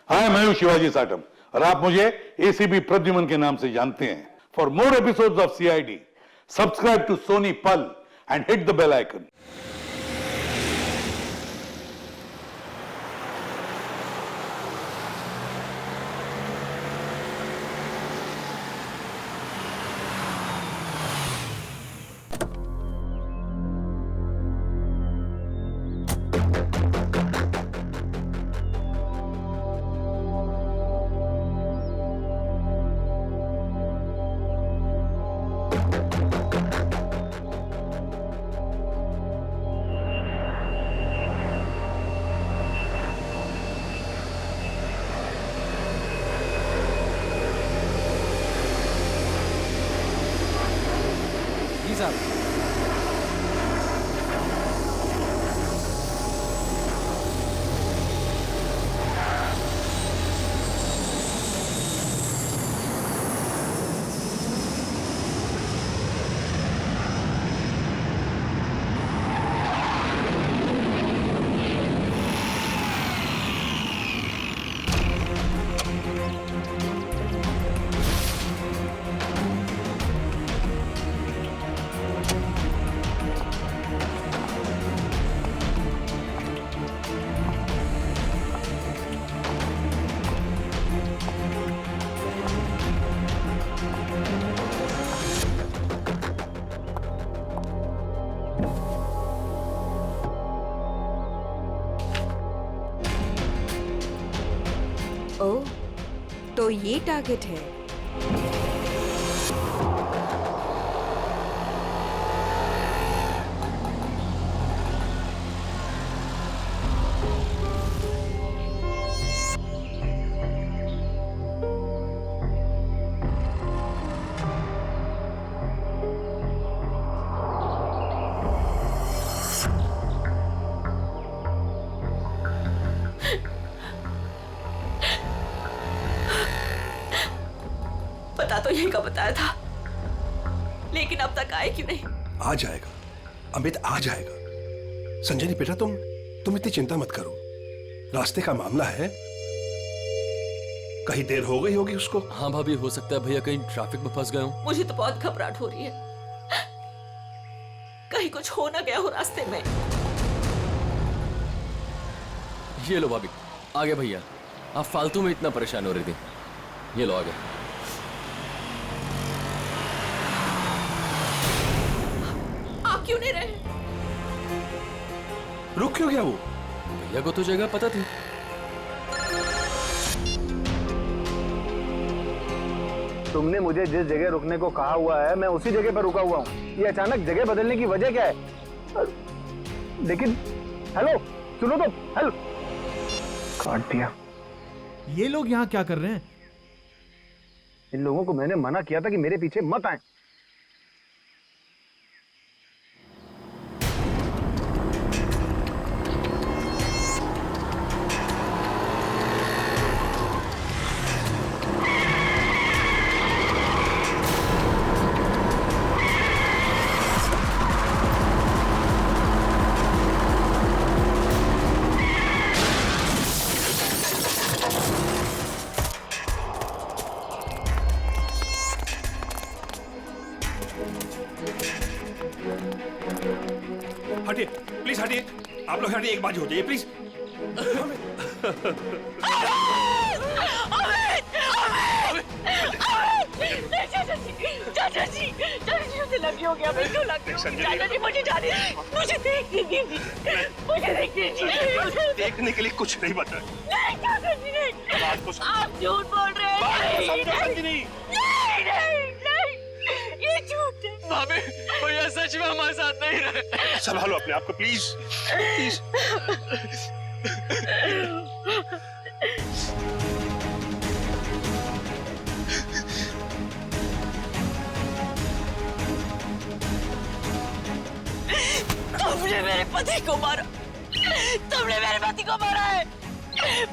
हाय, मैं हूं शिवाजी साटम और आप मुझे एसीपी प्रद्युमन के नाम से जानते हैं। For more episodes of CID, subscribe to Sony Pal and hit the bell icon. जी साहब। ओह, तो ये टारगेट है। पता तो यही का बताया था, लेकिन अब तक आए क्यों नहीं? आ जाएगा अमित, आ जाएगा। संजनी बेटा, तुम इतनी चिंता मत करो। रास्ते का मामला है, कहीं देर हो गई होगी उसको। हाँ भाभी, हो सकता है भैया कहीं ट्रैफिक में फंस गए हो। मुझे तो बहुत घबराहट हो रही है, कहीं कुछ हो ना गया हो रास्ते में। ये लो भाभी, आ गए भैया। आप फालतू में इतना परेशान हो रही थी। ये लो, आ गए। आप क्यों नहीं रहे? रुक क्यों गया वो? भैया को तो जगह पता थी। तुमने मुझे जिस जगह रुकने को कहा हुआ है, मैं उसी जगह पर रुका हुआ हूँ। ये अचानक जगह बदलने की वजह क्या है? लेकिन हेलो, सुनो तो। हेलो, काट दिया। ये लोग यहाँ क्या कर रहे हैं? इन लोगों को मैंने मना किया था कि मेरे पीछे मत आए। हटिए प्लीज, हटिए। आप लोग हटिए, एक बाजी हो जाइए प्लीज। चाचा जी मुझे लगी हो गया। मैं क्यों लगी होगी? चाचा जी मुझे जाने दीजिए, मुझे देखने दीजिए, मुझे देखने दीजिए। देखने के लिए कुछ नहीं बता। नहीं चाचा जी, नहीं, आप झूठ बोल रहे हैं। नहीं, ये झूठ है। भाभी, भैया सच में हमारे साथ नहीं रहे। संभालो अपने आप को प्लीज, प्लीज। तुमने मेरे पति को मारा, तुमने मेरे पति को मारा है।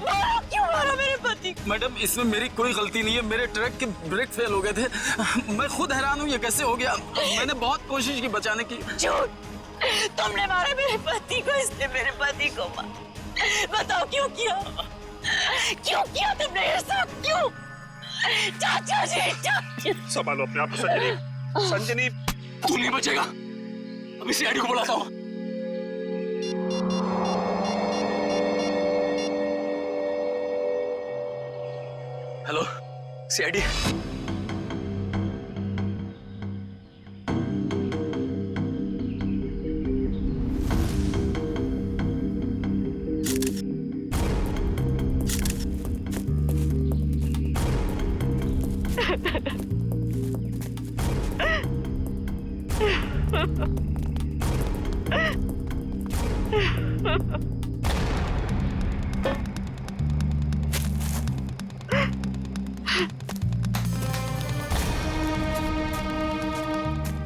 मारा, क्यों मारा मेरे पति को? मैडम, इसमें मेरी कोई गलती नहीं है। मेरे ट्रक के ब्रेक फेल हो गए थे। मैं खुद हैरान हूँ ये कैसे हो गया। मैंने बहुत कोशिश की बचाने की। झूठ, तुमने मारा मेरे पति को, इसने मेरे पति को मारा। बताओ क्यों किया? क्यों किया तुमने ये सब? क्यों? चाचा जी, चाचा। संभालो अपने आप को संजनी। संजनी, तू नहीं बचेगा। अभी सीआईडी को बुलाता हूँ। Hello, CID.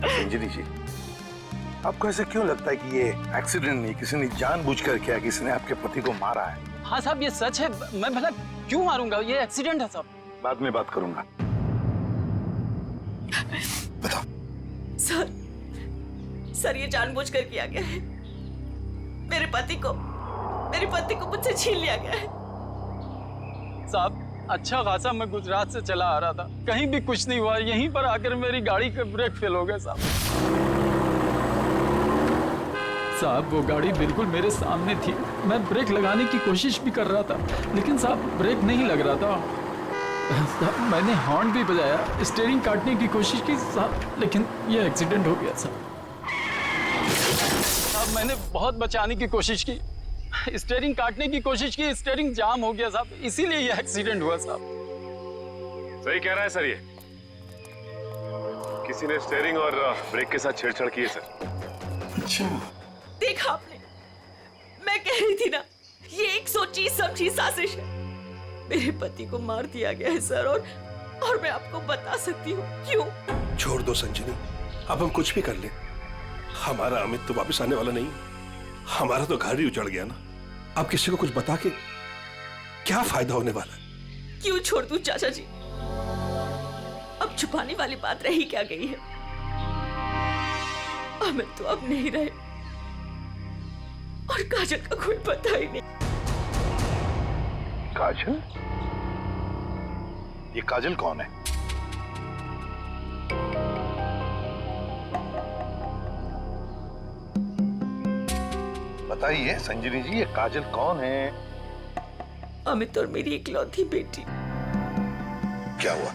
संजनी जी, आपको ऐसा क्यों लगता है कि ये एक्सीडेंट नहीं, किसी ने जानबूझकर किया, किसी ने आपके पति को मारा है? हाँ साहब, ये सच है। मैं भला क्यों मारूंगा? ये एक्सीडेंट है साहब। बाद में बात करूंगा। बताओ। सर ये जानबूझकर किया गया है। मेरे पति को मुझसे छीन लिया गया है। साहब, अच्छा खासा मैं गुजरात से चला आ रहा था, कहीं भी कुछ नहीं हुआ। यहीं पर आकर मेरी गाड़ी का ब्रेक फेल हो गया साहब। साहब वो गाड़ी बिल्कुल मेरे सामने थी। मैं ब्रेक लगाने की कोशिश भी कर रहा था, लेकिन साहब ब्रेक नहीं लग रहा था। साहब मैंने हॉर्न भी बजाया, स्टीयरिंग काटने की कोशिश की साहब, लेकिन ये एक्सीडेंट हो गया साहब। साहब मैंने बहुत बचाने की कोशिश की, स्टीयरिंग काटने की कोशिश की, स्टीयरिंग जाम हो गया साहब, इसीलिए ये एक्सीडेंट हुआ साहब। सही कह रहा है सर, ये किसी ने स्टीयरिंग और ब्रेक के साथ छेड़छाड़ की है सर। अच्छा, देखा आपने, मैं कह रही थी ना, ये एक सोची समझी साजिश है। मेरे पति को मार दिया गया है सर, और मैं आपको बता सकती हूँ क्यों। छोड़ दो संजनी, अब हम कुछ भी कर ले, हमारा अमित तो वापस आने वाला नहीं। हमारा तो घर ही उजड़ गया ना। अब किसी को कुछ बता के क्या फायदा होने वाला है? क्यों छोड़ दूं चाचा जी? अब छुपाने वाली बात रही क्या गई है? अमित तो अब नहीं रहे, और काजल का कोई पता ही नहीं। काजल? ये काजल कौन है? बताइए संजनी जी, ये काजल कौन है? अमित और मेरी इकलौती बेटी। क्या हुआ?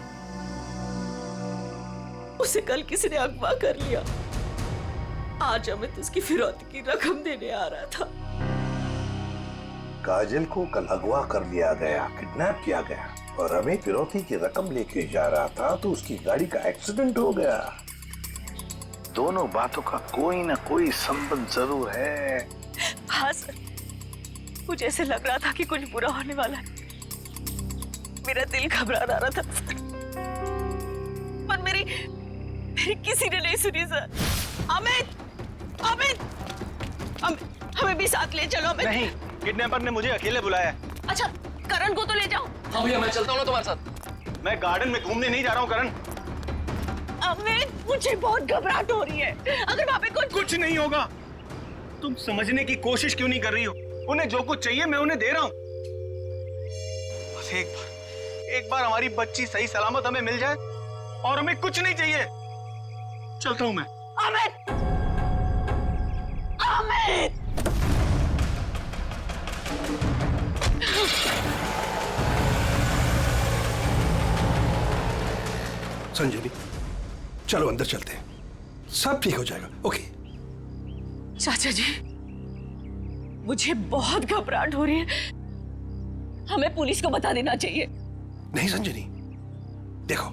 उसे कल किसी ने अगवा कर लिया। आज अमित उसकी फिरौती की रकम देने आ रहा था। काजल को कल अगवा कर लिया गया, किडनैप किया गया, और अमित फिरौती की रकम लेके जा रहा था तो उसकी गाड़ी का एक्सीडेंट हो गया। दोनों बातों का कोई ना कोई संबंध जरूर है। हाँ सर, मुझे ऐसे लग रहा था कि कुछ बुरा होने वाला है। मेरा दिल घबरा रहा था सर, पर मेरी किसी ने नहीं सुनी सर। अमित, हमें भी साथ ले चलो। अमित नहीं, किडनैपर ने मुझे अकेले बुलाया है। अच्छा, करण को तो ले जाओ। हाँ भैया, मैं चलता हूँ ना तुम्हारे साथ। मैं गार्डन में घूमने नहीं जा रहा हूँ करण। अमित, मुझे बहुत घबराहट हो रही है। अगर वहाँ पे कुछ नहीं होगा। तुम समझने की कोशिश क्यों नहीं कर रही हो? उन्हें जो कुछ चाहिए मैं उन्हें दे रहा हूँ। बस एक बार हमारी बच्ची सही सलामत हमें मिल जाए, और हमें कुछ नहीं चाहिए। चलता हूँ मैं। अमित, अमित! संजनी, चलो अंदर चलते हैं, सब ठीक हो जाएगा। ओके चाचा जी, मुझे बहुत घबराहट हो रही है। हमें पुलिस को बता देना चाहिए। नहीं संजनी, देखो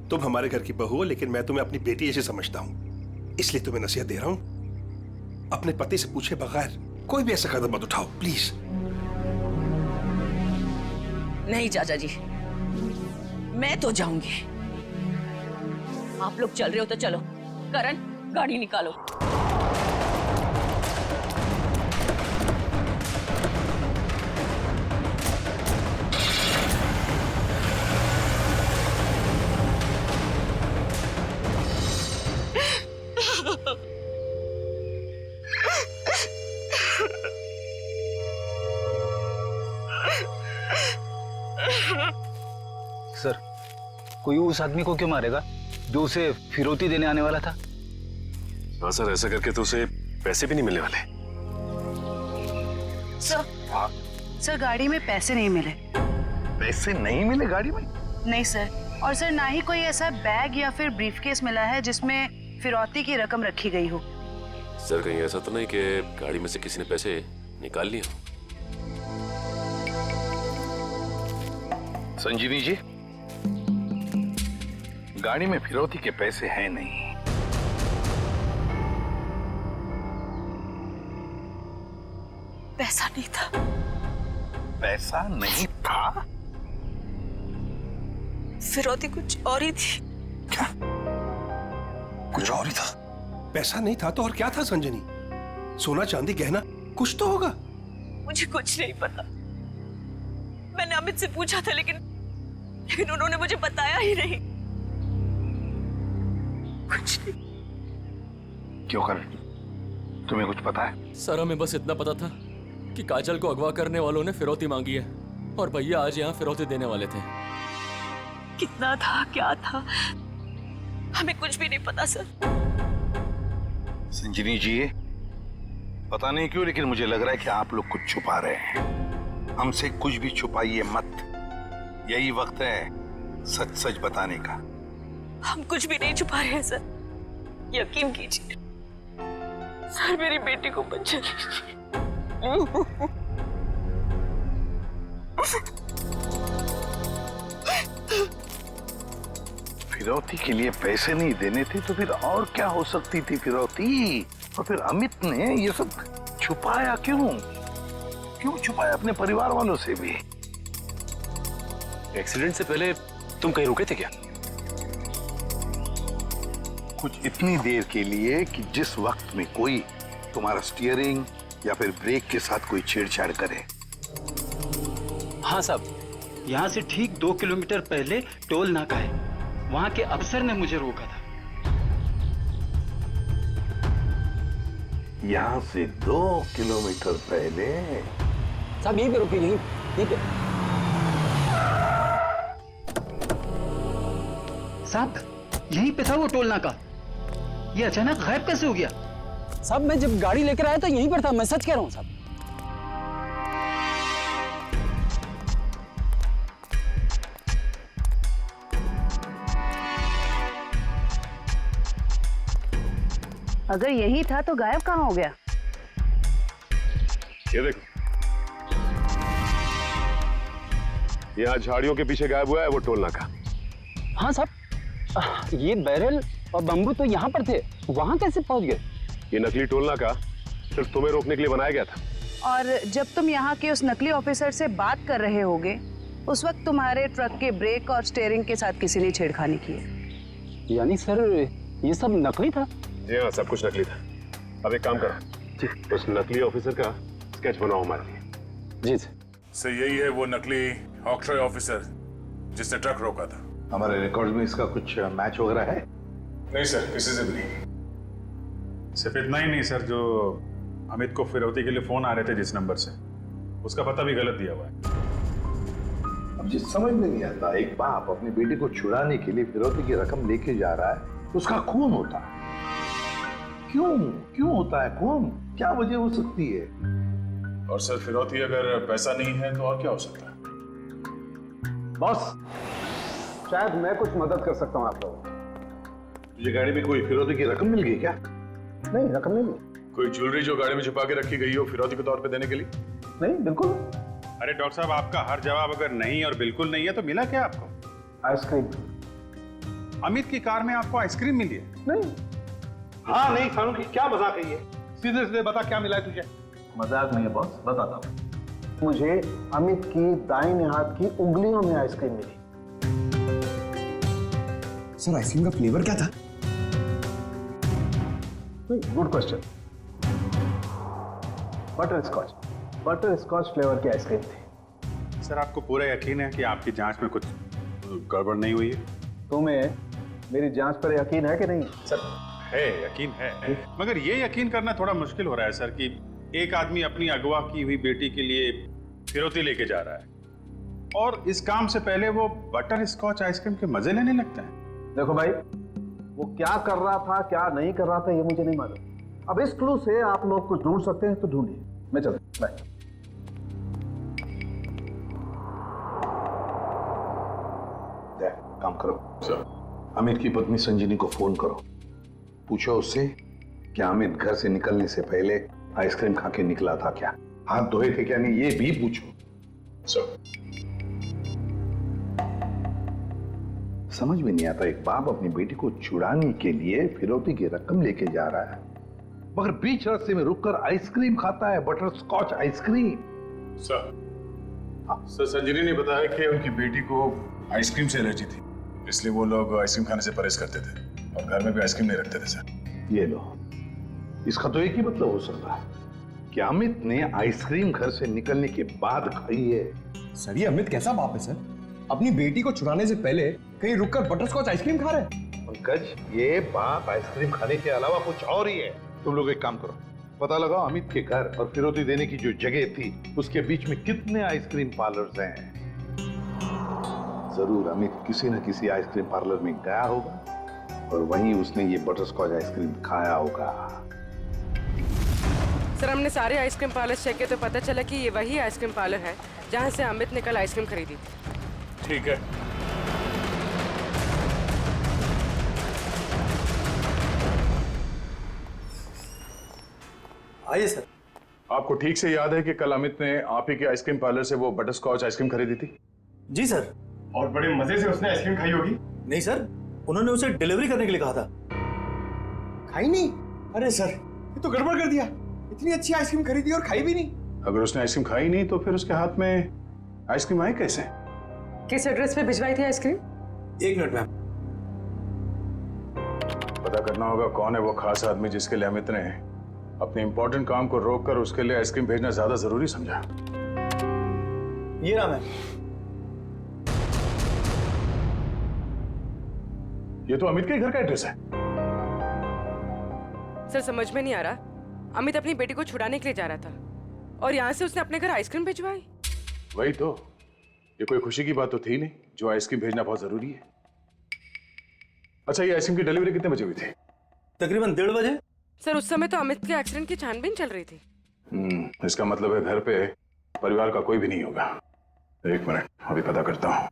तुम हमारे घर की बहू हो, लेकिन मैं तुम्हें अपनी बेटी जैसे समझता हूं, इसलिए तुम्हें नसीहत दे रहा हूं, अपने पति से पूछे बगैर कोई भी ऐसा कदम मत उठाओ, प्लीज। नहीं चाचा जी, मैं तो जाऊंगी। आप लोग चल रहे हो तो चलो। करण, गाड़ी निकालो। कोई उस आदमी को क्यों मारेगा जो उसे फिरौती देने आने वाला था? हाँ सर, ऐसा करके तो उसे पैसे भी नहीं मिलने वाले। सर गाड़ी में पैसे नहीं मिले। पैसे नहीं मिले गाड़ी में? नहीं सर, और सर ना ही कोई ऐसा बैग या फिर ब्रीफकेस मिला है जिसमें फिरौती की रकम रखी गई हो। सर कहीं ऐसा तो नहीं कि गाड़ी में से किसी ने पैसे निकाल लिए? संजीवी जी, गाड़ी में फिरौती के पैसे हैं नहीं। पैसा नहीं था। पैसा नहीं था? फिरौती कुछ और ही थी। क्या? कुछ और ही था? पैसा नहीं था तो और क्या था संजनी? सोना चांदी गहना कुछ तो होगा। मुझे कुछ नहीं पता। मैंने अमित से पूछा था लेकिन उन्होंने मुझे बताया ही नहीं। कुछ नहीं। क्यों कर? तुम्हें कुछ पता है? सर हमें बस इतना पता था कि काजल को अगवा करने वालों ने फिरौती मांगी है और भैया आज यहाँ फिरौती देने वाले थे। कितना था, क्या था, हमें कुछ भी नहीं पता सर। संजीवी जी, पता नहीं क्यों लेकिन मुझे लग रहा है कि आप लोग कुछ छुपा रहे हैं। हमसे कुछ भी छुपाइए मत। यही वक्त है सच सच बताने का। हम कुछ भी नहीं छुपा रहे हैं सर, यकीन कीजिए। सर मेरी बेटी को बचा लीजिए। फिरौती के लिए पैसे नहीं देने थे तो फिर और क्या हो सकती थी फिरौती? और फिर अमित ने ये सब छुपाया क्यों? क्यों छुपाया अपने परिवार वालों से भी? एक्सीडेंट से पहले तुम कहीं रुके थे क्या? कुछ इतनी देर के लिए कि जिस वक्त में कोई तुम्हारा स्टीयरिंग या फिर ब्रेक के साथ कोई छेड़छाड़ करे। हाँ साहब, यहाँ से ठीक 2 किलोमीटर पहले टोल नाका है, वहाँ के अफसर ने मुझे रोका था। यहाँ से 2 किलोमीटर पहले? साहब यहीं पे रुके, यहीं पे। साहब यहीं पे था वो टोल नाका, ये अचानक गायब कैसे हो गया? साहब मैं जब गाड़ी लेकर आया तो यहीं पर था, मैं सच कह रहा हूँ साहब। अगर यही था तो गायब कहाँ हो गया? ये देखो, यहाँ झाड़ियों के पीछे गायब हुआ है वो टोल नाका। हाँ साहब, ये बैरल और बम्बू तो यहाँ पर थे, वहाँ कैसे पहुँच गए? ये नकली टोल नाका सिर्फ तुम्हें रोकने के लिए बनाया गया था। और जब तुम यहाँ के उस नकली ऑफिसर से बात कर रहे होगे उस वक्त तुम्हारे ट्रक के ब्रेक और स्टीयरिंग के साथ किसी ने छेड़खानी की है। यानी सर ये सब नकली था? जी हाँ, सब कुछ नकली था। अब एक काम करो, उस नकली ऑफिसर का स्केच बनाओ हमारे लिए। जी सर, यही है वो नकली ऑक्ट्रॉय ऑफिसर जिसने ट्रक रोका था। हमारे रिकॉर्ड में इसका कुछ मैच वगैरह है? नहीं सर, किसी से भी नहीं। सिर्फ इतना ही नहीं सर, जो अमित को फिरौती के लिए फोन आ रहे थे जिस नंबर से, उसका पता भी गलत दिया हुआ है। अब जिस समझ में नहीं आता, एक बाप अपनी बेटी को छुड़ाने के लिए फिरौती की रकम लेके जा रहा है, उसका खून होता है। क्यों होता है खून? क्या वजह हो सकती है? और सर फिरौती अगर पैसा नहीं है तो और क्या हो सकता है? बॉस, शायद मैं कुछ मदद कर सकता हूँ आप लोगों की। तुझे गाड़ी में कोई फिरौती की रकम मिल गई क्या? नहीं, रकम नहीं मिली। कोई ज्वेलरी जो गाड़ी में छुपा के रखी गई हो फिरौती के तौर पे देने के लिए? नहीं, बिल्कुल। अरे डॉक्टर साहब, आपका हर जवाब अगर नहीं और बिल्कुल नहीं है तो मिला क्या आपको? आइसक्रीम। अमित की कार में आपको आइसक्रीम मिली है? नहीं। हाँ नहीं फारूकी, क्या मजाक है ये? सीधे सीधे बता क्या मिला है तुझे? मजाक नहीं है बॉस, बताता हूँ। मुझे अमित की दाहिने हाथ की उंगलियों में आइसक्रीम मिली। सर आइसक्रीम का फ्लेवर क्या था? Good question. Butterscotch flavour की आइसक्रीम थी। सर आपको पूरा यकीन है कि आपकी जांच में कुछ गड़बड़ नहीं हुई है? तुम्हें मेरी जांच पर यकीन है कि नहीं? सर है, यकीन है, मगर ये यकीन करना थोड़ा मुश्किल हो रहा है सर कि एक आदमी अपनी अगवा की हुई बेटी के लिए फिरौती लेके जा रहा है और इस काम से पहले वो बटर स्कॉच आइसक्रीम के मजे लेने लगता है। देखो भाई, वो क्या कर रहा था क्या नहीं कर रहा था ये मुझे नहीं मालूम। अब इस क्लू से आप लोग कुछ ढूंढ सकते हैं तो ढूंढिए। मैं चलता हूं, बाय। काम करो सर, अमित की पत्नी संजीनी को फोन करो, पूछो उससे कि अमित घर से निकलने से पहले आइसक्रीम खा के निकला था क्या, हाथ धोए थे क्या नहीं, ये भी पूछो सर। समझ में नहीं आता, एक बाप अपनी बेटी को छुड़ाने के लिए फिरौती की रकम लेके जा रहा है, मगर बीच रास्ते में रुककर आइसक्रीम खाता है, butterscotch ice cream. Sir, sir Sanjini ने बताया कि उनकी बेटी को आइसक्रीम से एलर्जी थी, इसलिए वो लोग आइसक्रीम खाने से परहेज करते थे और घर में भी आइसक्रीम नहीं रखते थे सर। ये लो, इसका तो एक ही मतलब हो सकता है कि अमित ने आइसक्रीम घर से निकलने के बाद खाई है। सर ये अमित कैसा बाप है सर, अपनी बेटी को छुड़ाने से पहले कहीं रुककर बटरस्कॉच आइसक्रीम खा रहे हैं। पंकज, ये बात आइसक्रीम खाने के अलावा कुछ और ही है। तुम लोग एक काम करो, पता लगाओ अमित के घर और फिरौती देने की जो जगह थी उसके बीच में कितने आइसक्रीम पार्लर्स हैं। जरूर अमित किसी न किसी आइसक्रीम पार्लर में गया होगा और वहीं उसने ये बटरस्कॉच आइसक्रीम खाया होगा। सर हमने सारे आइसक्रीम पार्लर चेक किए तो पता चला कि ये वही आइसक्रीम पार्लर है जहाँ से अमित ने कल आइसक्रीम खरीदी थी। ठीक है, आइए सर। आपको ठीक से याद है कि कल अमित ने आप ही के आइसक्रीम पार्लर से वो बटर स्कॉच आइसक्रीम खरीदी थी? जी सर। और बड़े मजे से उसने आइसक्रीम खाई होगी। नहीं सर, उन्होंने उसे डिलीवरी करने के लिए कहा था। खाई नहीं? अरे सर ये तो गड़बड़ कर दिया, इतनी अच्छी आइसक्रीम खरीदी और खाई भी नहीं। अगर उसने आइसक्रीम खाई नहीं तो फिर उसके हाथ में आइसक्रीम आई कैसे? किस एड्रेस पे भिजवाई थी आइसक्रीम? 1 minute ma'am. पता करना होगा कौन है वो खास आदमी जिसके लिए अमित ने अपने इंपॉर्टेंट काम को रोककर उसके लिए आइसक्रीम भेजना ज्यादा जरूरी समझा। ये नाम है। ये तो अमित के घर का एड्रेस है। सर समझ में नहीं आ रहा, अमित अपनी बेटी को छुड़ाने के लिए जा रहा था और यहाँ से उसने अपने घर आइसक्रीम भिजवाई। वही तो, ये कोई खुशी की बात तो थी नहीं जो आइसक्रीम भेजना बहुत जरूरी है। अच्छा, ये आइसक्रीम की डिलीवरी कितने बजे हुई थी? तकरीबन 1:30 बजे। सर उस समय तो अमित के एक्सीडेंट की छानबीन चल रही थी। इसका मतलब है घर पे परिवार का कोई भी नहीं होगा। एक मिनट, अभी पता करता हूँ।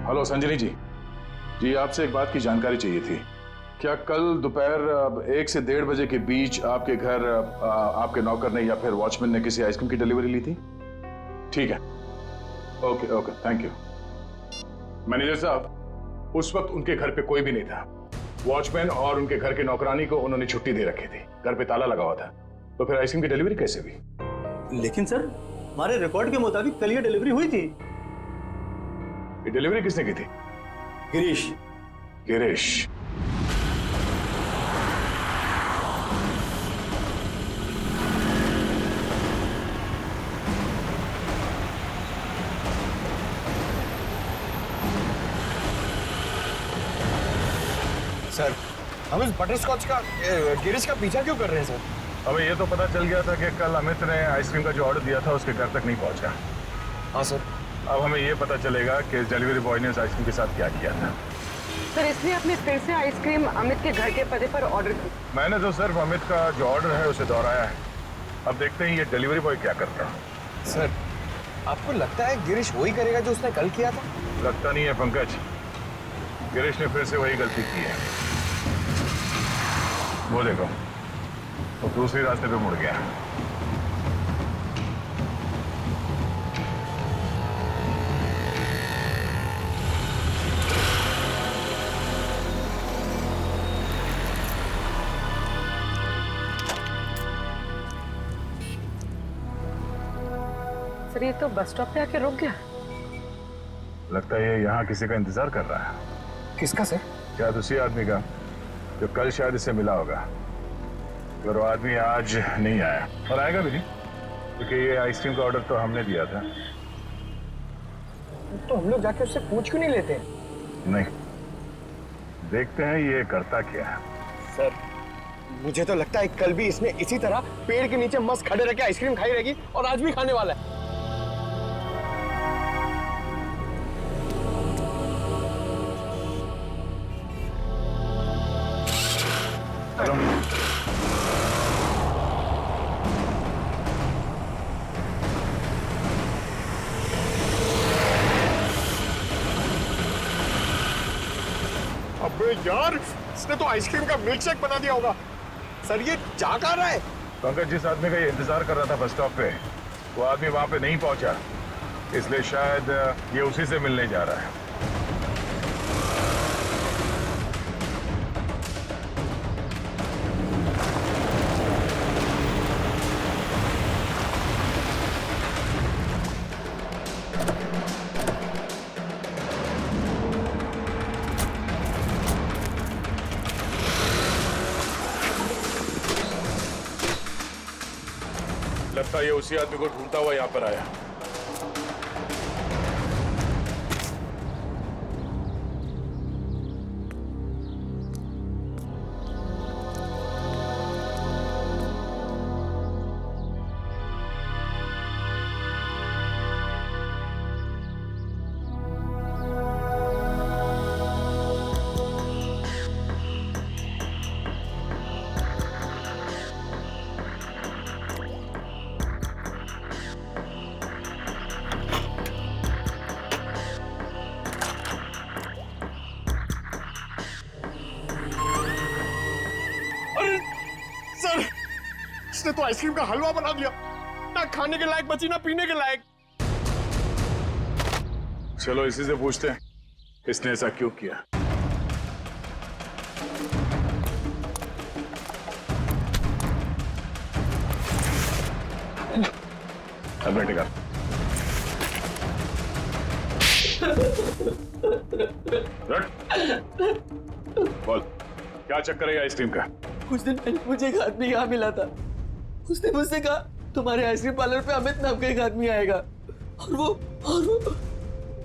हेलो संजनी जी, जी आपसे एक बात की जानकारी चाहिए थी। क्या कल दोपहर 1 से 1:30 बजे के बीच आपके घर आपके नौकर ने या फिर वॉचमैन ने किसी आइसक्रीम की डिलीवरी ली थी? ठीक है, okay okay, thank you. Manager साहब, उस वक्त उनके घर पे कोई भी नहीं था। वॉचमैन और उनके घर के नौकरानी को उन्होंने छुट्टी दे रखी थी, घर पे ताला लगा हुआ था, तो फिर आइसक्रीम की डिलीवरी कैसे हुई? लेकिन सर हमारे रिकॉर्ड के मुताबिक कल ये डिलीवरी हुई थी। ये डिलीवरी किसने की थी? गिरीश। गिरीश? सर हम इस बटरस्कॉच का गिरीश का पीछा क्यों कर रहे हैं सर? हमें ये तो पता चल गया था कि कल अमित ने आइसक्रीम का जो ऑर्डर दिया था उसके घर तक नहीं पहुंचा। हाँ सर। अब हमें ये पता चलेगा कि डिलीवरी बॉय ने उस आइसक्रीम के साथ क्या किया था। सर इसलिए आपने फिर से आइसक्रीम अमित के घर के पते पर ऑर्डर की? मैंने तो सिर्फ अमित का जो ऑर्डर है उसे दोहराया है। अब देखते हैं ये डिलीवरी बॉय क्या करता है। सर आपको लगता है गिरीश वही करेगा जो उसने कल किया था? लगता नहीं है पंकज, गिरीश ने फिर से वही गलती की है। वो देखो, वो दूसरे रास्ते पे मुड़ गया। सर ये तो बस स्टॉप पे आके रुक गया। लगता है ये यहाँ किसी का इंतजार कर रहा है। किसका सर? शायद उसी आदमी का जो कल शायद इससे मिला होगा। अगर वो आदमी आज नहीं आया, और आएगा भी नहीं, क्योंकि ये आइसक्रीम का ऑर्डर तो हमने दिया था। तो हम लोग जाके उससे पूछ क्यों नहीं लेते? नहीं, देखते हैं ये करता क्या है। सर मुझे तो लगता है कल भी इसने इसी तरह पेड़ के नीचे मस्त खड़े रह के आइसक्रीम खाई रहेगी और आज भी खाने वाला है। अबे यार, इसने तो आइसक्रीम का मिल्क शेक बना दिया होगा। सर ये जा कहाँ रहा है? पंकज, जिस आदमी का ये इंतजार कर रहा था बस स्टॉप पे, वो आदमी वहां पे नहीं पहुंचा, इसलिए शायद ये उसी से मिलने जा रहा है। लगता है ये उसी आदमी को ढूंढता हुआ यहाँ पर आया। सर, इसने तो आइसक्रीम का हलवा बना दिया, ना खाने के लायक बची ना पीने के लायक। चलो इसी से पूछते हैं इसने ऐसा क्यों किया। अब बैठेगा। बोल, क्या चक्कर है आइसक्रीम का? कुछ दिन पहले मुझे एक आदमी यहाँ मिला था। उसने मुझसे कहा तुम्हारे आइसक्रीम पार्लर पे अमित नाम का एक आदमी आएगा और वो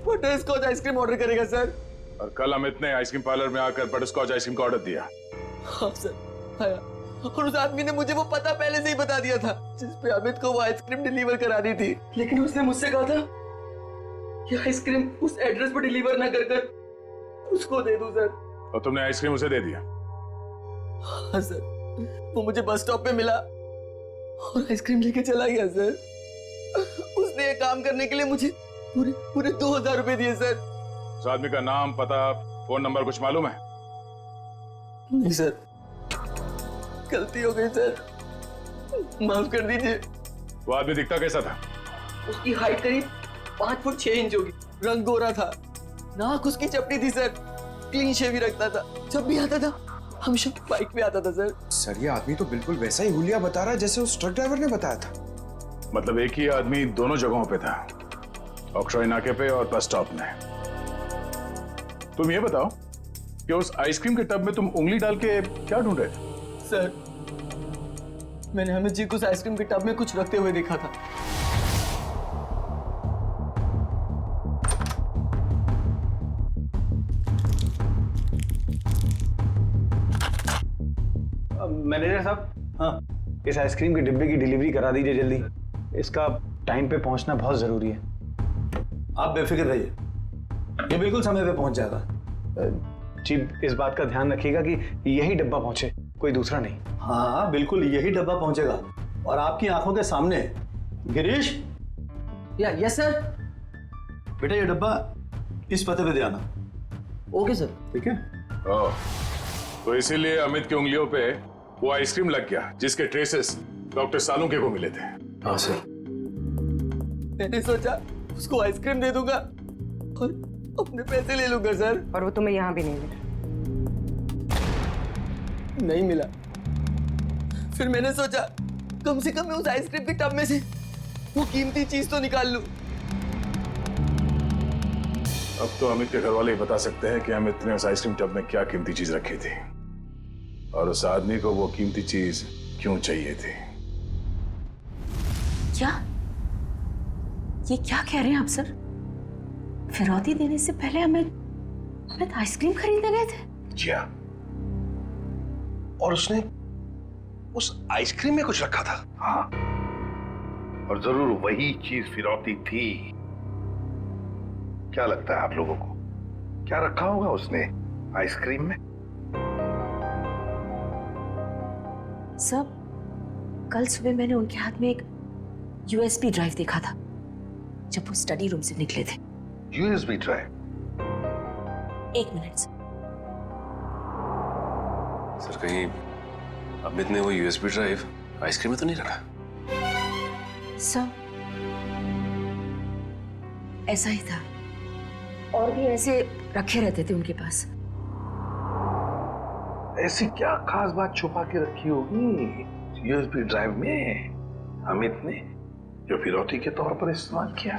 बटर स्कॉच आइसक्रीम ऑर्डर करेगा सर। और कल अमित ने आइसक्रीम पार्लर में आकर बटर स्कॉच आइसक्रीम का ऑर्डर दिया। हाँ सर, आया। और उस आदमी ने मुझे वो पता पहले से ही बता दिया था जिस पे अमित को वो आइसक्रीम डिलीवर करानी थी, लेकिन उसने मुझसे कहा था कि आइसक्रीम उस एड्रेस पर डिलीवर ना कर उसको दे दूं सर। और तुमने आइसक्रीम उसे दे दिया? हाँ सर, वो मुझे बस स्टॉप पे मिला और आइसक्रीम लेके चला गया सर। उसने ये काम करने के लिए मुझे पूरे 2000 रुपए दिए सर। उस आदमी का नाम, पता, फोन नंबर कुछ मालूम है? नहीं सर, गलती हो गई सर, माफ कर दीजिए। वो आदमी दिखता कैसा था? उसकी हाइट करीब 5 फुट 6 इंच होगी, रंग गोरा था, नाक उसकी चपटी थी सर, क्लीन शेव ही रखता था, जब भी आता था हमेशा बाइक पे आता था सर। सर ये आदमी तो बिल्कुल वैसा ही हुलिया बता रहा है जैसे उस ट्रक ड्राइवर ने बताया था। मतलब एक ही आदमी दोनों जगहों पे था, ऑक्ट्रॉय नाके पे और बस स्टॉप में। तुम ये बताओ कि उस आइसक्रीम के टब में तुम उंगली डाल के क्या ढूंढ रहे थे? सर, मैंने अमित जी को उस आइसक्रीम के टब में कुछ रखते हुए देखा था। मैनेजर साहब, हाँ, इस आइसक्रीम के डिब्बे की डिलीवरी करा दीजिए जल्दी। इसका टाइम पे पहुंचना बहुत जरूरी है। आप बेफिक्र रहिए, ये बिल्कुल समय पे पहुंच जाएगा। जी, इस बात का ध्यान रखिएगा कि यही डब्बा पहुंचे, कोई दूसरा नहीं। हाँ बिल्कुल यही डब्बा पहुंचेगा और आपकी आंखों के सामने। Girish, yes sir. बेटा ये डब्बा इस पते पे दे आना। Okay sir. ठीक है। ओह, तो इसीलिए अमित की उंगलियों पे वो आइसक्रीम लग गया जिसके ट्रेसेस डॉक्टर सालुंके को मिले थे। हाँ सर। मैंने सोचा उसको आइसक्रीम दे दूंगा और अपने पैसे ले लूंगा सर। और वो तुम्हें यहाँ भी नहीं मिला? नहीं मिला। फिर मैंने सोचा कम से कम मैं उस आइसक्रीम के टब में से वो कीमती चीज तो निकाल लूं। अब तो अमित के घर वाले ही बता सकते हैं कि अमित ने उस आइसक्रीम टब में क्या कीमती चीज रखी थी और उस आदमी को वो कीमती चीज क्यों चाहिए थी। क्या ये क्या कह रहे हैं आप सर? फिरौती देने से पहले हमें आइसक्रीम खरीदने गए थे? जी हाँ। और उसने उस आइसक्रीम में कुछ रखा था। हाँ, और जरूर वही चीज फिरौती थी। क्या लगता है आप लोगों को, क्या रखा होगा उसने आइसक्रीम में? सब कल सुबह मैंने उनके हाथ में एक यूएसबी ड्राइव देखा था जब वो स्टडी रूम से निकले थे। USB drive? एक मिनट सर, कहीं अमित ने वो यूएसबी ड्राइव आइसक्रीम में तो नहीं रखा? सर, ऐसा ही था, और भी ऐसे रखे रहते थे उनके पास। ऐसी क्या खास बात छुपा के रखी होगी यूएसबी ड्राइव में अमित ने, जो फिरौती के तौर पर इस्तेमाल किया?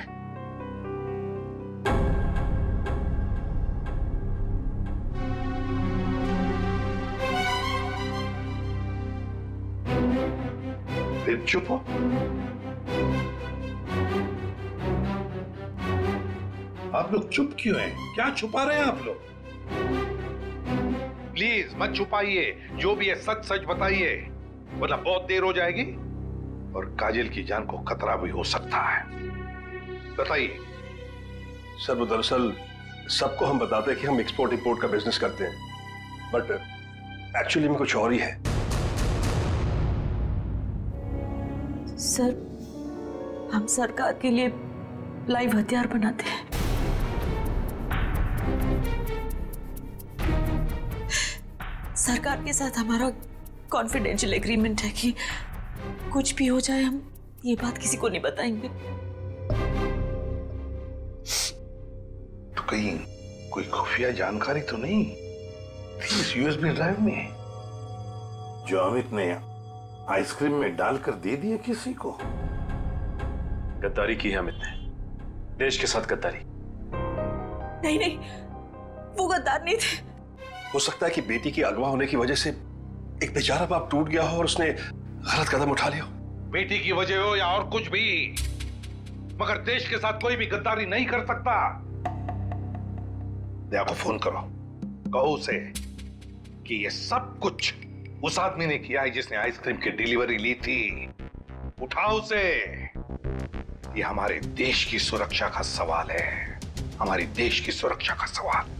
फिर चुप हो। आप लोग चुप क्यों हैं? क्या छुपा रहे हैं आप लोग? प्लीज मत छुपाइए, जो भी है सच सच बताइए, वरना बहुत देर हो जाएगी और काजल की जान को खतरा भी हो सकता है। बताइए। सर, वो दरअसल सबको हम बताते हैं कि हम एक्सपोर्ट इंपोर्ट का बिजनेस करते हैं, बट एक्चुअली में कुछ और ही है। सर, हम सरकार के लिए लाइव हथियार बनाते हैं। सरकार के साथ हमारा कॉन्फिडेंशियल एग्रीमेंट है कि कुछ भी हो जाए हम ये बात किसी को नहीं बताएंगे। तो कहीं कोई खुफिया जानकारी तो नहीं थी इस यूएसबी ड्राइव में, जो अमित ने आइसक्रीम में डालकर दे दिया किसी को? गद्दारी की है अमित ने, देश के साथ गद्दारी। नहीं नहीं, वो गद्दार नहीं थे। हो सकता है कि बेटी के अगवा होने की वजह से एक बेचारा बाप टूट गया हो और उसने गलत कदम उठा लिया हो। बेटी की वजह हो या और कुछ भी, मगर देश के साथ कोई भी गद्दारी नहीं कर सकता। दया को फोन करो, कहो उसे कि ये सब कुछ उस आदमी ने किया है जिसने आइसक्रीम की डिलीवरी ली थी। उठाओ उसे। ये हमारे देश की सुरक्षा का सवाल है, हमारी देश की सुरक्षा का सवाल।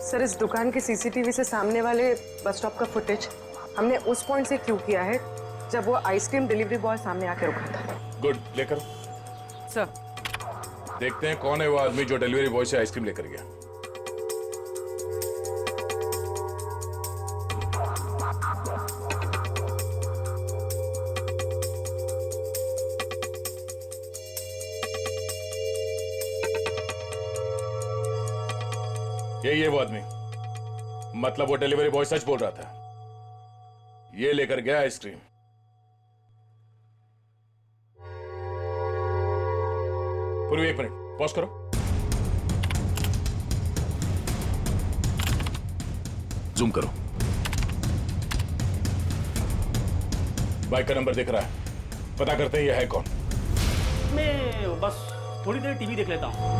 सर, इस दुकान के सीसीटीवी से सामने वाले बस स्टॉप का फुटेज हमने उस पॉइंट से क्यू किया है जब वो आइसक्रीम डिलीवरी बॉय सामने आके रुका था। गुड, लेकर सर, देखते हैं कौन है वो आदमी जो डिलीवरी बॉय से आइसक्रीम लेकर गया। ये वो आदमी, मतलब वो डिलीवरी बॉय सच बोल रहा था, ये लेकर गया आइसक्रीम। पूर्वी, एक मिनट पॉज करो। जूम करो। बाइक का नंबर दिख रहा है, पता करते हैं ये है कौन। मैं बस थोड़ी देर टीवी देख लेता हूँ।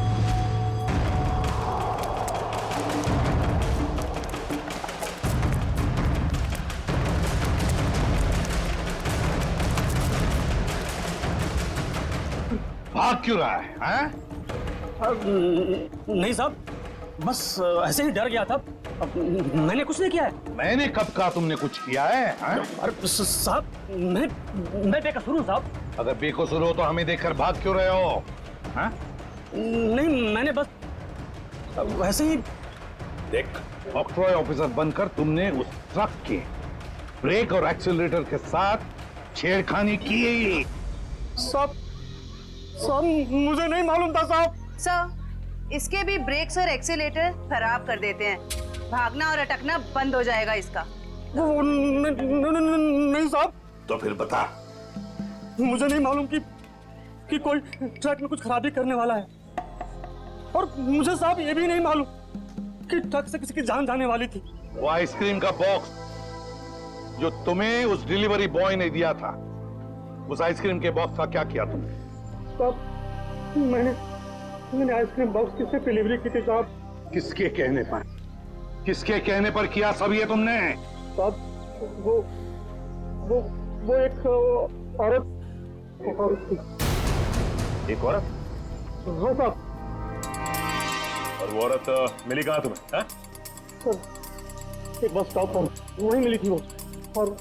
भाग क्यों रहा है, हैं? नहीं साहब, बस ऐसे ही डर गया था। मैंने कुछ नहीं किया है। मैंने कब कहा तुमने कुछ किया है, हैं? अरे साहब, मैं बेकसूर हूँ साहब। अगर बेकसूर हो तो हमें देखकर भाग क्यों रहे हो, हैं? नहीं, मैंने बस वैसे ही। देख, ऑक्ट्रॉय ऑफिसर बनकर तुमने उस ट्रक के ब्रेक और एक्सीलरेटर के साथ छेड़खानी की। साहब, मुझे नहीं मालूम था साहब। सर, इसके भी ब्रेक्स और एक्सीलेटर खराब कर देते हैं, भागना और अटकना बंद हो जाएगा इसका। नहीं साहब। तो फिर बता। मुझे नहीं मालूम कि कोई ट्रक में कुछ खराबी करने वाला है, और मुझे साहब ये भी नहीं मालूम कि ट्रक से किसी की जान जाने वाली थी। वो आइसक्रीम का बॉक्स जो तुम्हें उस डिलीवरी बॉय ने दिया था, उस आइसक्रीम के बॉक्स का क्या किया तुमने? साहब, मैंने आइसक्रीम बॉक्स किससे डिलीवरी की थी साहब? किसके कहने पर? किसके कहने पर किया सब ये तुमने? साहब वो एक औरत थी। एक औरत? हाँ साहब। और वो औरत मिली कहाँ तुम्हें? हाँ? सर एक बस स्टॉप पर वहीं मिली थी वो। और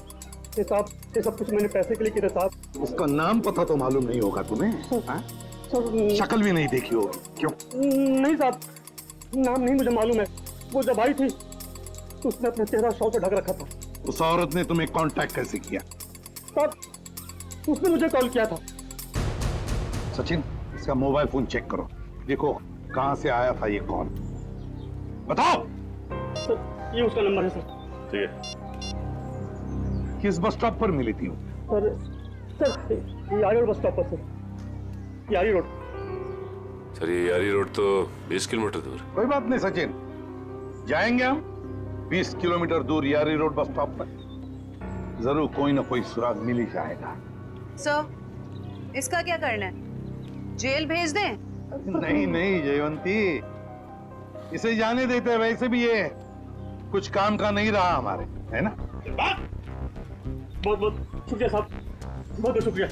ये साहब ये सब कुछ मैंने पैसे के लिए किया साहब। उसका नाम पता तो मालूम नहीं होगा तुम्हें? हाँ? शक्ल भी नहीं देखी होगी। क्यों? नहीं साहब, नाम नहीं मुझे मालूम है। वो जब आई थी तो उसने अपना चेहरा शॉल से ढक रखा था। उस औरत ने तुम्हें कांटेक्ट कैसे किया? साहब उसने मुझे कॉल किया था। सचिन, इसका मोबाइल फोन चेक करो, देखो कहां से आया था ये कॉल। बताओ। सर ये उसका नंबर है सर। ठीक है। किस बस स्टॉप पर मिली थी वो? सर यारी रोड बस स्टॉप पर सर। यारी रोड। सर ये यारी रोड तो 20 किलोमीटर दूर। कोई बात नहीं सचिन, जाएंगे हम 20 किलोमीटर दूर यारी रोड बस स्टॉप पर। जरूर कोई ना कोई सुराग मिल ही जाएगा। सर इसका क्या करना है? जेल भेज दें? नहीं नहीं जयवंती, इसे जाने देते हैं। वैसे भी ये कुछ काम का नहीं रहा हमारे, है ना? बहुत बहुत शुक्रिया साहब, बहुत बहुत शुक्रिया।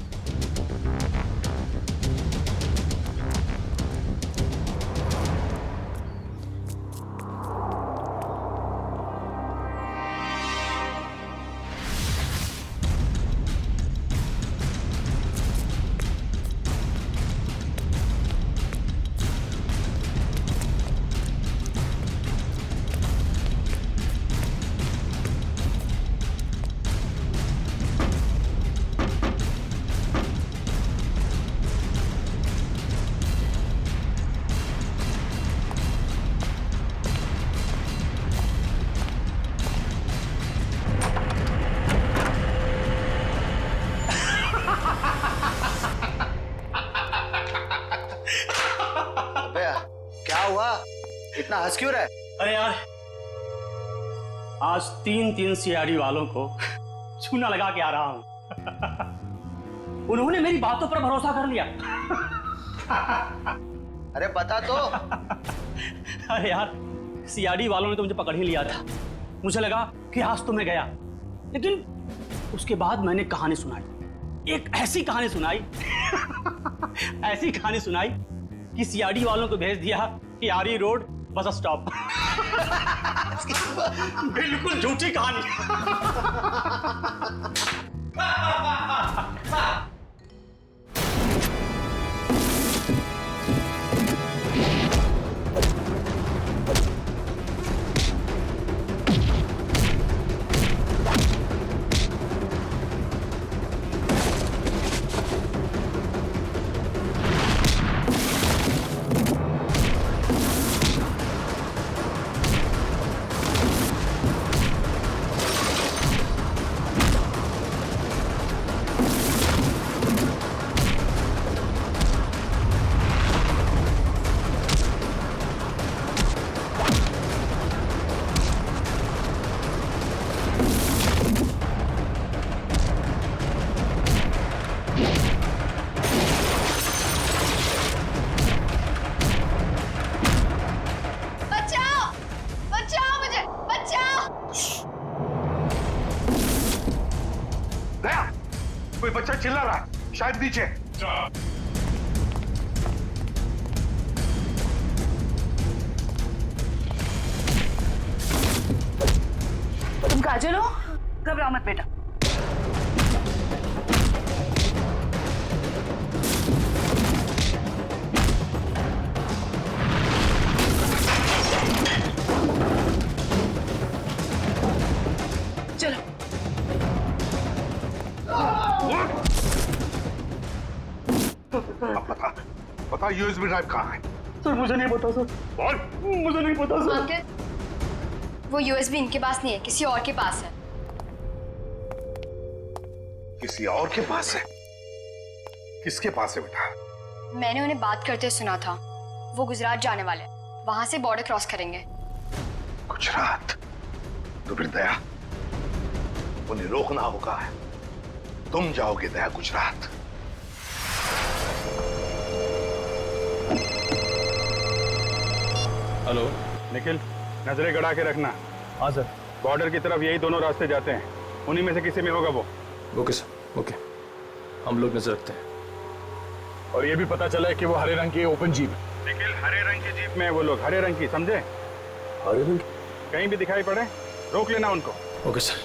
क्या हुआ? इतना हंस क्यों रहा है? अरे यार, आज 3 सीआईडी वालों को चूना लगा के आ रहा हूं। उन्होंने मेरी बातों पर भरोसा कर लिया। अरे बता तो। अरे यार, सीआईडी वालों ने तो मुझे पकड़ ही लिया था। मुझे लगा कि आज तो मैं गया, लेकिन उसके बाद मैंने कहानी सुनाई। एक ऐसी कहानी सुनाई ऐसी कहानी सुनाई कि सीआईडी वालों को भेज दिया कि यारी रोड बस स्टॉप। बिल्कुल झूठी कहानी। कोई बच्चा चिल्ला रहा है, शायद नीचे। तुम काजल हो? घबराओ मत बेटा। चलो। बता यूएसबी ड्राइव कहाँ है? सर मुझे नहीं पता सर। बोल। मुझे नहीं पता सर। अंकल, वो यूएसबी इनके पास नहीं है, किसी और के पास है। किसी और के पास है? किसके पास है बेटा? मैंने उन्हें बात करते सुना था। वो गुजरात जाने वाले हैं, वहां से बॉर्डर क्रॉस करेंगे। गुजरात? तो फिर दया, उन्हें रोकना होगा। तुम जाओगे दया गुजरात। हेलो निखिल, नजरें गड़ा के रखना। हाँ सर। बॉर्डर की तरफ यही दोनों रास्ते जाते हैं, उन्हीं में से किसी में होगा वो। ओके सर, ओके, हम लोग नजर रखते हैं। और ये भी पता चला है कि वो हरे रंग की ओपन जीप। निखिल, हरे रंग की जीप में वो लोग, हरे रंग की, समझे? हरे रंग? कहीं भी दिखाई पड़े रोक लेना उनको। Okay sir.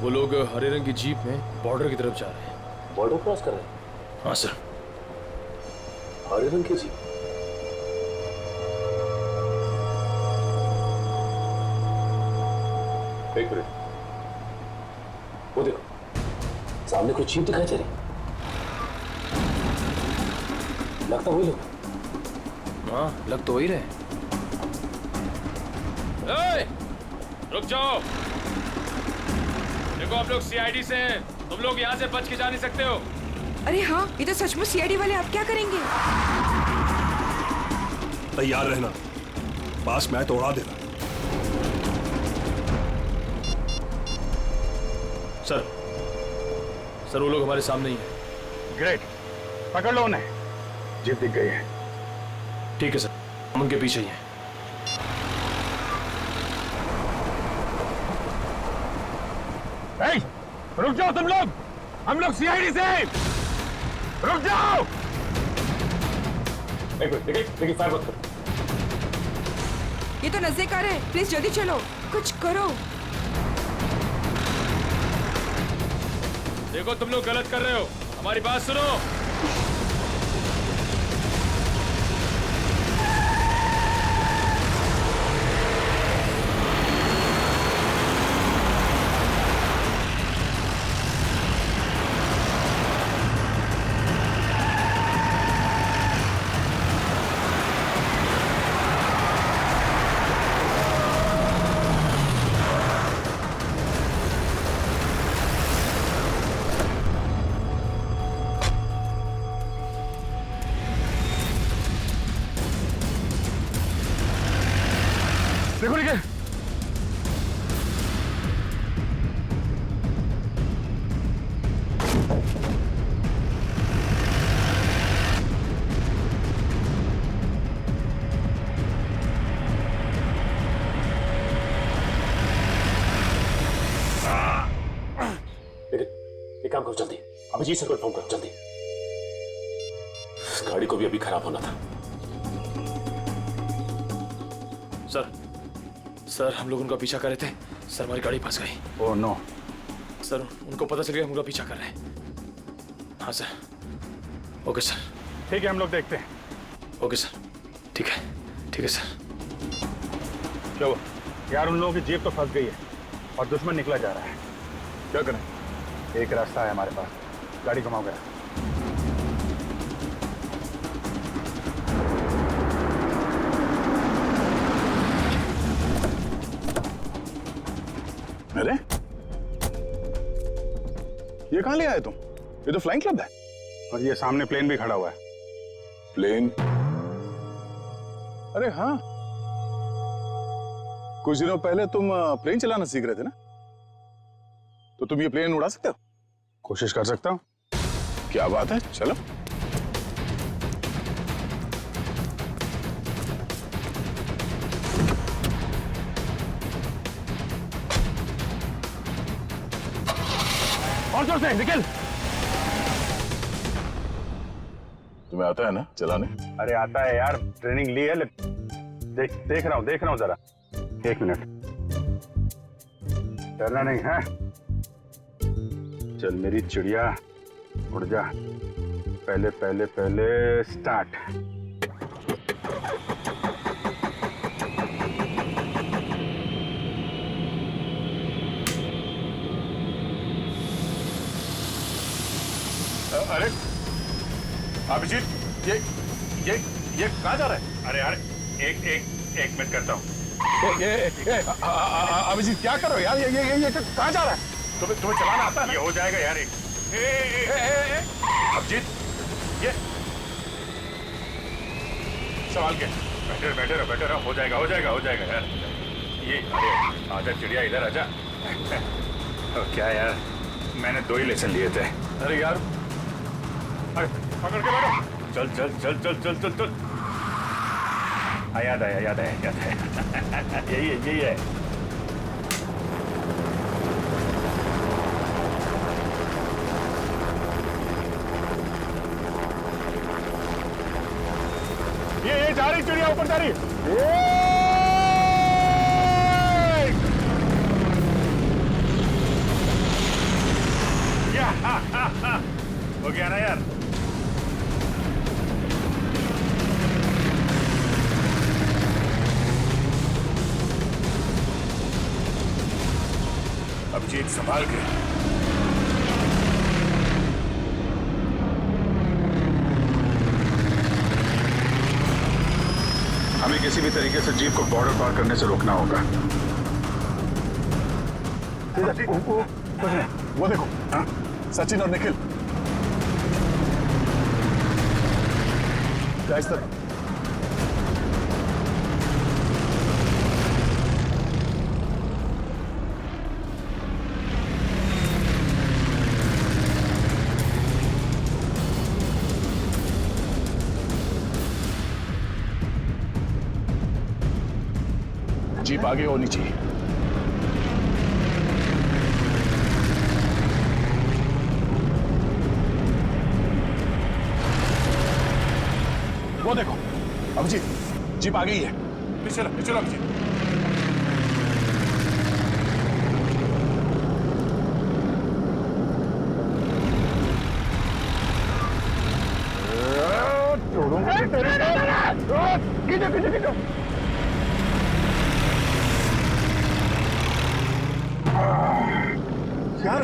वो लोग हरे रंग की जीप में बॉर्डर की तरफ जा रहे हैं। बॉर्डर क्रॉस कर रहे हैं? हाँ सर। हरे रंग की जीप? एक मिनट, वो देखो सामने कोई जीप दिखाई दे रही, लगता वही लोग। हाँ, लग तो वही रहे। रुक जाओ, देखो आप लोग सीआईडी से हैं, तुम लोग यहाँ से बच के जा नहीं सकते हो। अरे हाँ, ये तो सचमुच सीआईडी वाले, आप क्या करेंगे? तैयार रहना, पास मैं तो उड़ा देना। सर वो लोग हमारे सामने ही हैं। ग्रेट, पकड़ लो उन्हें। जीप दिख गई है। ठीक है सर, हम उनके पीछे ही हैं। रुक जाओ तुम लोग, हम लोग सीआईडी से। रुक जाओ। एक मिनट, देखिए फायर मत करो। ये तो नजदीक आ रहे हैं, प्लीज जल्दी चलो, कुछ करो। देखो तुम लोग गलत कर रहे हो, हमारी बात सुनो। देखो निकल। एक काम करो जल्दी, अभिजीत सर को इन्फॉर्म करो जल्दी। इस गाड़ी को भी अभी खराब होना था। सर हम लोग उनका पीछा कर रहे थे, सर हमारी गाड़ी फंस गई। Oh no. सर उनको पता चल गया हम उनका पीछा कर रहे हैं। हाँ सर। Okay sir. ठीक है, हम लोग देखते हैं। ओके सर, ठीक है सर। चलो यार, उन लोगों की जीप तो फंस गई है और दुश्मन निकला जा रहा है। क्या करें? एक रास्ता है हमारे पास, गाड़ी घुमाओ गया। अरे ये कहां ले आए तुम? ये तो फ्लाइंग क्लब है। और ये सामने प्लेन भी खड़ा हुआ है। प्लेन? अरे हाँ, कुछ दिनों पहले तुम प्लेन चलाना सीख रहे थे ना, तो तुम ये प्लेन उड़ा सकते हो? कोशिश कर सकता हूं। क्या बात है, चलो। और जोर से निकल। तुम्हें आता है ना चलाने? अरे आता है यार, ट्रेनिंग ली है। देख रहा हूँ जरा। एक मिनट, डरना नहीं है। चल मेरी चिड़िया, उड़ जा। पहले स्टार्ट। अरे अभिजीत, ये कहाँ जा रहा है? अरे यार एक मिनट करता हूँ। अभिजीत क्या कर रहे हो यार? ये कहाँ जा रहा है? तुम्हें चलाना आता है? ये हो जाएगा यार। अभिजीत, ये सवाल क्या? बैठे रहो, हो जाएगा यार। ये अरे आजा चिड़िया, इधर आजा। क्या यार, मैंने 2 ही लेसन लिए थे। अरे यार, अरे पकड़ के बैठो। चल। याद आया यही है ये जा रही चिड़िया ऊपर जा रही हो गया ना यार। अभिजीत संभाल के। हमें किसी भी तरीके से जीप को बॉर्डर पार करने से रोकना होगा। वो देखो, हाँ? सचिन और निखिल इस तरह। जीप आगे होनी चाहिए। वो देखो अभिजीत, जीप आ गई है। चलो अभिजीत। खींचो। यार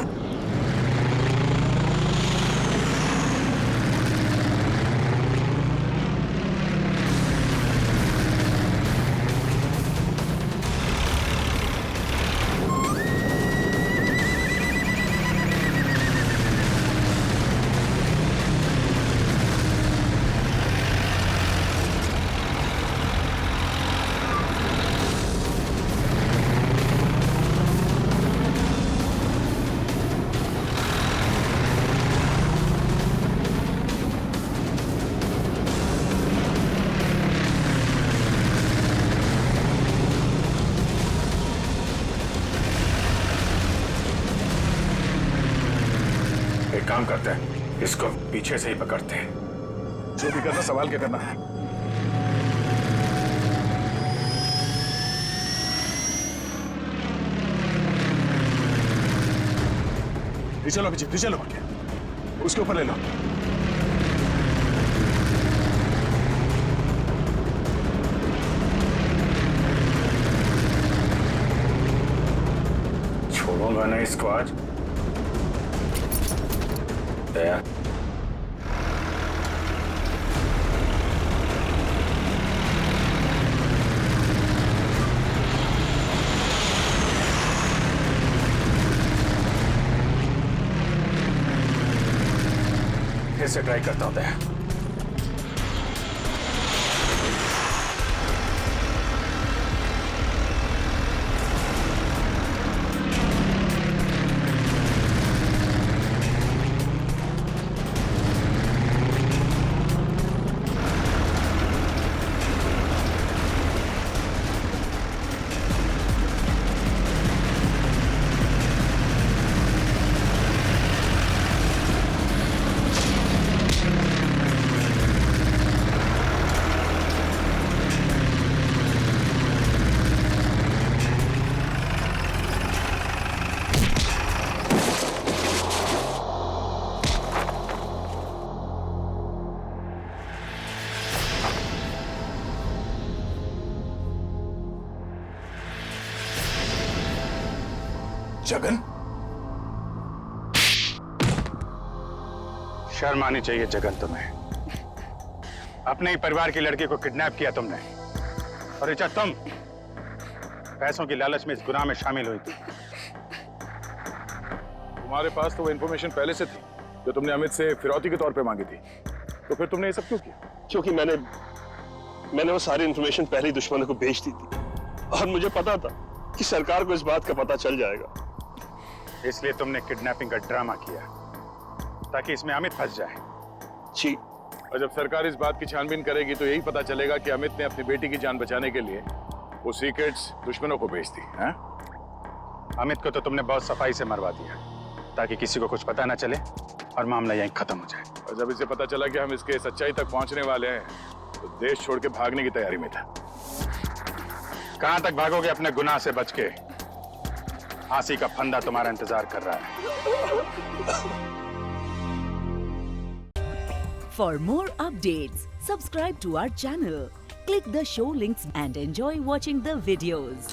काम करते हैं, इसको पीछे से ही पकड़ते हैं। जो भी करना संभाल के करना है। चलो अभिजीत, चलो उसके ऊपर ले लो। छोड़ूंगा ना इसको आज। दया फिर से ट्राई करता हूं। दया जगन, शर्म आनी चाहिए जगन तुम्हें। अपने ही परिवार की लड़की को किडनैप किया तुमने, और ऋचा तुम पैसों की लालच में इस गुनाह में शामिल हुई थी। तुम्हारे पास तो वो इन्फॉर्मेशन पहले से थी जो तुमने अमित से फिरौती के तौर पे मांगी थी, तो फिर तुमने ये सब क्यों किया? क्योंकि मैंने वो सारी इन्फॉर्मेशन पहले ही दुश्मनों को भेज दी थी, और मुझे पता था कि सरकार को इस बात का पता चल जाएगा। इसलिए तुमने किडनैपिंग का ड्रामा किया ताकि इसमें अमित फंस जाए। जी, और जब सरकार इस बात की छानबीन करेगी तो यही पता चलेगा कि अमित ने अपनी बेटी की जान बचाने के लिए वो सीक्रेट्स दुश्मनों को बेच दी हैं? अमित को तो तुमने बहुत सफाई से मरवा दिया ताकि किसी को कुछ पता ना चले और मामला यहीं खत्म हो जाए। और जब इसे पता चला कि हम इसके सच्चाई तक पहुंचने वाले हैं तो देश छोड़ के भागने की तैयारी में था। कहां तक भागोगे अपने गुनाह से बच के? फांसी का फंदा तुम्हारा इंतजार कर रहा है। For more updates, subscribe to our channel, click the show links and enjoy watching the videos.